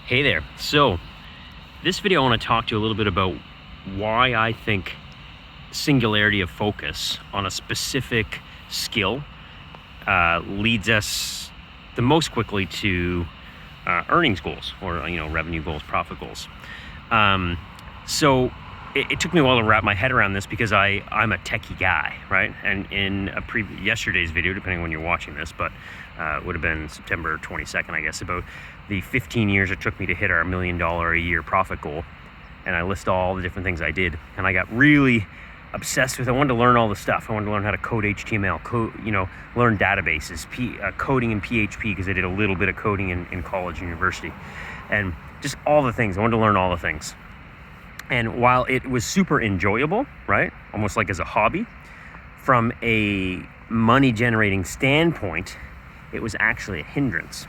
Hey there. So this video I want to talk to you a little bit about why I think singularity of focus on a specific skill leads us the most quickly to earnings goals, or revenue goals, profit goals. So it took me a while to wrap my head around this because I'm a techie guy, right? And in yesterday's video, depending on when you're watching this, but it would have been September 22nd, I guess, about the 15 years it took me to hit our $1 million a year profit goal. And I list all the different things I did. And I got really obsessed with, I wanted to learn all the stuff. I wanted to learn how to code HTML, learn databases, coding in PHP, because I did a little bit of coding in college and university. And just all the things. I wanted to learn all the things. And while it was super enjoyable, right, almost like as a hobby, from a money generating standpoint, it was actually a hindrance.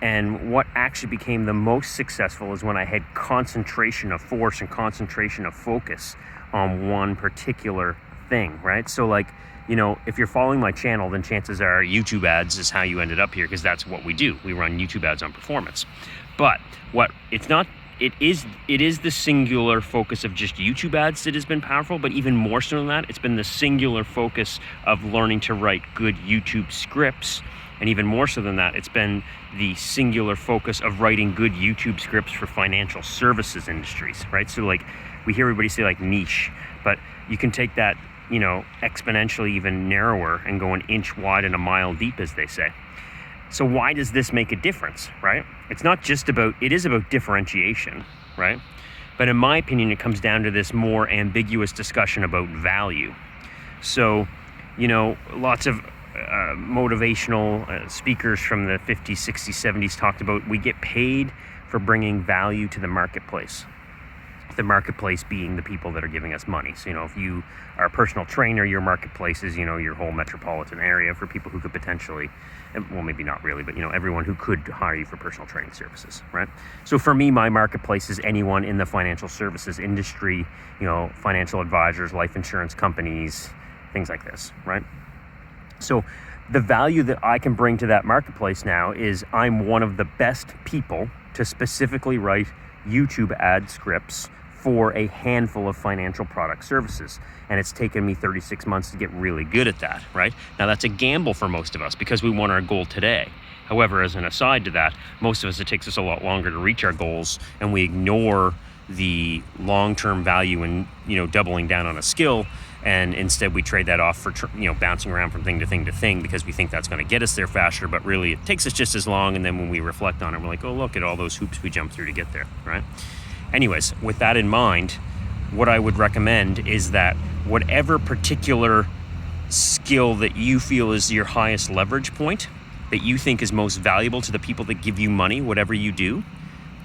And what actually became the most successful is when I had concentration of force and concentration of focus on one particular thing, right? So if you're following my channel, then chances are YouTube ads is how you ended up here, because that's what we do. We run YouTube ads on performance. But it is the singular focus of just YouTube ads that has been powerful, but even more so than that, it's been the singular focus of learning to write good YouTube scripts. And even more so than that, it's been the singular focus of writing good YouTube scripts for financial services industries, right? So we hear everybody say niche, but you can take that, exponentially even narrower and go an inch wide and a mile deep, as they say. So why does this make a difference, right? It is about differentiation, right? But in my opinion, it comes down to this more ambiguous discussion about value. So, lots of motivational speakers from the 50s, 60s, 70s talked about we get paid for bringing value to the marketplace. The marketplace being the people that are giving us money. So, if you are a personal trainer, your marketplace is, your whole metropolitan area for people who could potentially, well, maybe not really, but, everyone who could hire you for personal training services, right? So for me, my marketplace is anyone in the financial services industry, financial advisors, life insurance companies, things like this, right? So the value that I can bring to that marketplace now is I'm one of the best people to specifically write YouTube ad scripts for a handful of financial product services. And it's taken me 36 months to get really good at that, right? Now that's a gamble for most of us because we want our goal today. However, as an aside to that, most of us, it takes us a lot longer to reach our goals, and we ignore the long-term value in, doubling down on a skill. And instead we trade that off for, bouncing around from thing to thing to thing because we think that's going to get us there faster, but really it takes us just as long. And then when we reflect on it, we're like, oh, look at all those hoops we jumped through to get there, right? Anyways, with that in mind, what I would recommend is that whatever particular skill that you feel is your highest leverage point, that you think is most valuable to the people that give you money, whatever you do,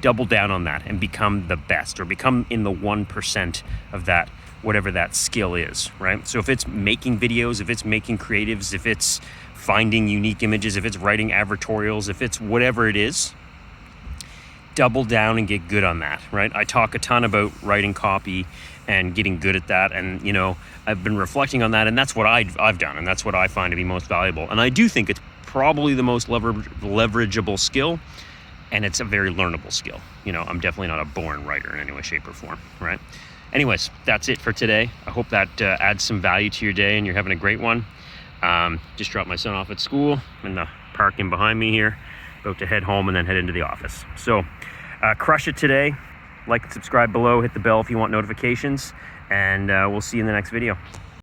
double down on that and become the best, or become in the 1% of that, whatever that skill is, right? So if it's making videos, if it's making creatives, if it's finding unique images, if it's writing advertorials, if it's whatever it is, double down and get good on that, right? I talk a ton about writing copy and getting good at that. And, I've been reflecting on that, and that's what I've done. And that's what I find to be most valuable. And I do think it's probably the most leverageable skill. And it's a very learnable skill. I'm definitely not a born writer in any way, shape, or form, right? Anyways, that's it for today. I hope that adds some value to your day and you're having a great one. Just dropped my son off at school in the parking behind me here. About to head home and then head into the office. So crush it today. Like and subscribe below. Hit the bell if you want notifications. And we'll see you in the next video.